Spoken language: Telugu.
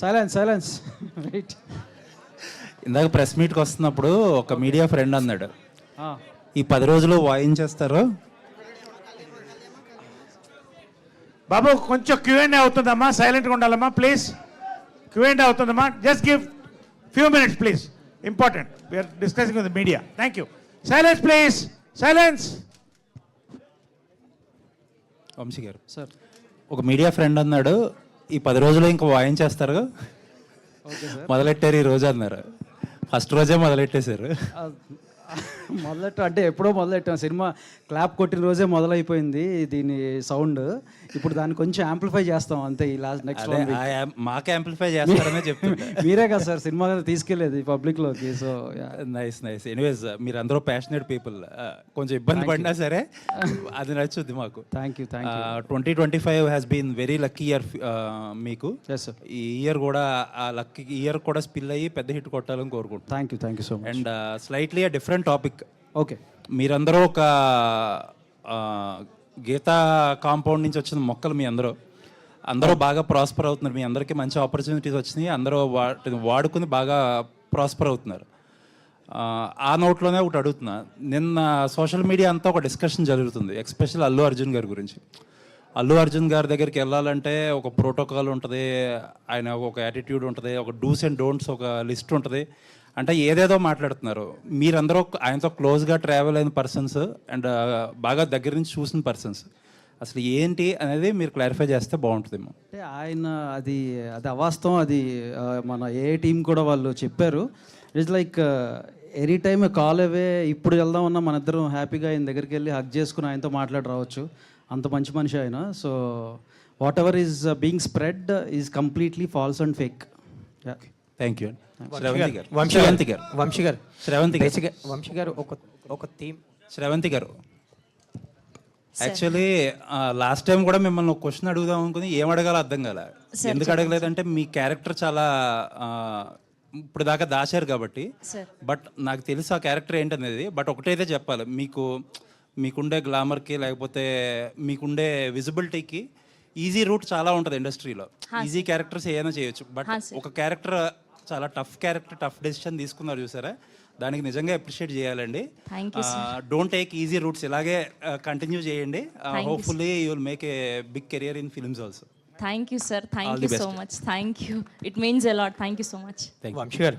Silence wait. ఇందాక ప్రెస్ మీట్కి వస్తున్నప్పుడు ఒక మీడియా ఫ్రెండ్ అన్నాడు, ఈ 10 రోజులు వాయించేస్తారు. బాబు కొంచెం క్యూఎండ్ అవుతుందమ్మా, సైలెంట్గా ఉండాలమ్మా ప్లీజ్. క్యూఎండ్ అవుతుందమ్మా, just give few minutes please, important, we are discussing with media. Thank you. Silence please, silence. Vamsi గారు సార్, ఒక మీడియా ఫ్రెండ్ అన్నాడు, ఈ 10 రోజులు ఇంకా వాయించేస్తారు, మొదలెట్టారు ఈ రోజు అన్నారు. ఫస్ట్ రోజే మొదలెట్టేశారు. మొదలెట్ట అంటే ఎప్పుడో మొదలెట్టాం. సినిమా క్లాప్ కొట్టిన రోజే మొదలైపోయింది దీని సౌండ్. ఇప్పుడు దాన్ని కొంచెం యాంప్లిఫై చేస్తాం అంతే. ఈ నెక్స్ట్ మాకే యాంప్లిఫై చేస్తారనే చెప్తున్నా. మీరే కదా సార్ సినిమా తీసుకెళ్ళేది పబ్లిక్లోకి. So nice. ఎనీవేస్ మీరు అందరూ ప్యాషనేట్ పీపుల్. కొంచెం ఇబ్బంది పడినా సరే అది నచ్చుద్ది మాకు. Thank you. 2025 has been very lucky year మీకు. ఈ ఇయర్ కూడా ఆ లక్కీ ఇయర్ కూడా స్పిల్ అయ్యి పెద్ద హిట్ కొట్టాలని కోరుకుంటున్నాను. Thank you so much. And slightly a different topic. Okay, మీరందరూ ఒక గీతా కాంపౌండ్ నుంచి వచ్చిన మొక్కలు. మీ అందరూ బాగా ప్రాస్పర్ అవుతున్నారు. మీ అందరికీ మంచి ఆపర్చునిటీస్ వచ్చినాయి. అందరూ వాటిని వాడుకుని బాగా ప్రాస్పర్ అవుతున్నారు. ఆ నోట్లోనే ఒకటి అడుగుతున్నా. నిన్న సోషల్ మీడియా అంతా ఒక డిస్కషన్ జరుగుతుంది, ఎస్పెషల్ అల్లు అర్జున్ గారి గురించి. అల్లు అర్జున్ గారి దగ్గరికి వెళ్ళాలంటే ఒక ప్రోటోకాల్ ఉంటుంది, ఆయన ఒక యాటిట్యూడ్ ఉంటుంది, ఒక డూస్ అండ్ డోంట్స్ ఒక లిస్ట్ ఉంటుంది. అంటే ఏదేదో మాట్లాడుతున్నారు. మీరందరూ ఆయనతో క్లోజ్గా ట్రావెల్ అయిన పర్సన్స్ అండ్ బాగా దగ్గర నుంచి చూసిన పర్సన్స్. అసలు ఏంటి అనేది మీరు క్లారిఫై చేస్తే బాగుంటుందేమో. అంటే ఆయన అది అవాస్తవం. అది మన ఏ టీం కూడా వాళ్ళు చెప్పారు. It's like any time call away. ఇప్పుడు వెళ్దామన్నా మన ఇద్దరం హ్యాపీగా ఆయన దగ్గరికి వెళ్ళి హగ్ చేసుకుని ఆయనతో మాట్లాడి రావచ్చు. అంత మంచి మనిషి ఆయన. So whatever is being spread is completely false and fake. Thank you. Vamsi గారు ఒక థీమ్. శ్రవంతి గారు, యాక్చువల్లీ లాస్ట్ టైం కూడా మిమ్మల్ని ఒక క్వశ్చన్ అడుగుదాం అనుకుని ఏం అడగాలో అర్థం కాలే. ఎందుకు అడగలేదంటే మీ క్యారెక్టర్ చాలా ఇప్పుడు దాకా దాచారు కాబట్టి. బట్ నాకు తెలుసు ఆ క్యారెక్టర్ ఏంటనేది. బట్ ఒకటైతే చెప్పాలి, మీకుండే గ్లామర్కి లేకపోతే మీకుండే విజిబిలిటీకి ఈజీ రూట్ చాలా ఉంటుంది ఇండస్ట్రీలో. ఈజీ క్యారెక్టర్స్ ఏదైనా చేయొచ్చు. బట్ ఒక క్యారెక్టర్ చాలా టఫ్ క్యారెక్టర్, టఫ్ డెసిషన్ తీసుకున్నారు చూసారా, దానికి నిజంగా అప్రిషియేట్ చేయాలండి. Don't take easy routes. ఇలాగే కంటిన్యూ చేయండి. Hopefully you will make a big career in films also. Thank you, sir. Thank you so much. Thank you. It means a lot. Thank you so much. Vamsi గారు